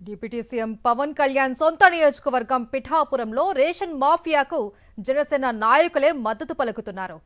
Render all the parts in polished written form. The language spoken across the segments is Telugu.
డిప్యూటీ సీఎం పవన్ కళ్యాణ్ సొంత నియోజకవర్గం పిఠాపురంలో రేషన్ మాఫియాకు జనసేన నాయకులే మద్దతు పలుకుతున్నారు.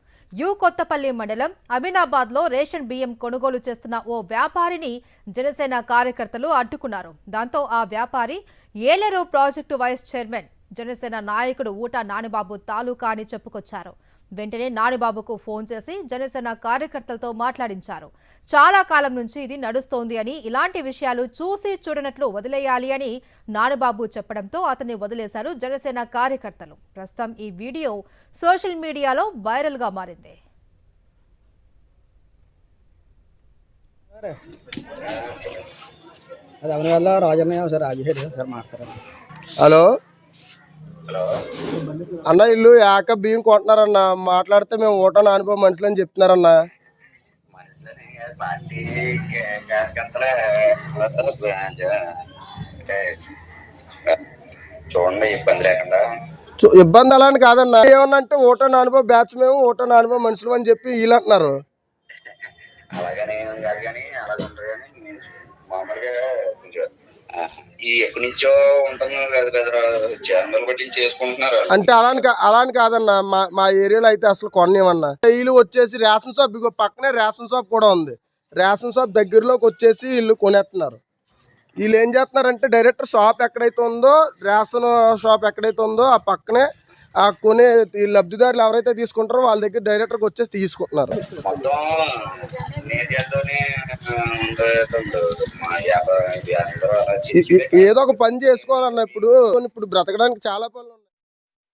కొత్తపల్లి మండలం అమీనాబాద్లో రేషన్ బియ్యం కొనుగోలు చేస్తున్న ఓ వ్యాపారిని జనసేన కార్యకర్తలు అడ్డుకున్నారు. దాంతో ఆ వ్యాపారి Eleru project vice chairman Janasena నాయకుడు ఊట నానిబాబు తాలూకా అని చెప్పుకొచ్చారు. వెంటనే నానిబాబుకు ఫోన్ చేసి జనసేన కార్యకర్తలతో మాట్లాడించారు. చాలా కాలం నుంచి ఇది నడుస్తోంది అని, ఇలాంటి విషయాలు చూసి చూడనట్లు వదిలేయాలి అని నానిబాబు చెప్పడంతో అతన్ని వదిలేశారు జనసేన కార్యకర్తలు. ప్రస్తుతం ఈ వీడియో సోషల్ మీడియాలో వైరల్ గా మారింది. హలో అన్న, ఇల్లు ఏక బియ్యం కొంటున్నారన్న. మాట్లాడితే మేము ఓటో నానిపో మనుషులు అని చెప్తున్నారన్న. చూడండి, ఇబ్బంది లేకుండా. ఇబ్బంది అలా అని కాదన్న, ఏమన్నా అంటే ఓటో నానిపో బ్యాచ్, మేము ఓటో నానిపో మనుషులు అని చెప్పి వీళ్ళు అంటున్నారు. అలాగనే కాదు కానీ అలాగ ఉంటుంది కానీ మామూలుగా కొంచెం ఈ ఎక్కడి నుంచో ఉంటున్నారు కదా కదా జనరల్ బట్టి చేసుకుంటున్నారు. అంటే అలాని కాదన్న, మా ఏరియాలో అయితే అసలు కొనేమన్నా. వీళ్ళు వచ్చేసి రేషన్ షాప్, ఇగో పక్కనే రేషన్ షాప్ కూడా ఉంది. రేషన్ షాప్ దగ్గరలోకి వచ్చేసి వీళ్ళు కొనేస్తున్నారు. వీళ్ళు ఏం చేస్తున్నారంటే డైరెక్ట్ షాప్ ఎక్కడైతే ఉందో, రేషన్ షాప్ ఎక్కడైతే ఉందో ఆ పక్కనే ఆ కొనే లబ్ధిదారులు ఎవరైతే తీసుకుంటారో వాళ్ళ దగ్గర డైరెక్టర్కి వచ్చేసి తీసుకుంటున్నారు. మొత్తం ఏదో ఒక పని చేసుకోవాలన్న. ఇప్పుడు బ్రతకడానికి చాలా పనులు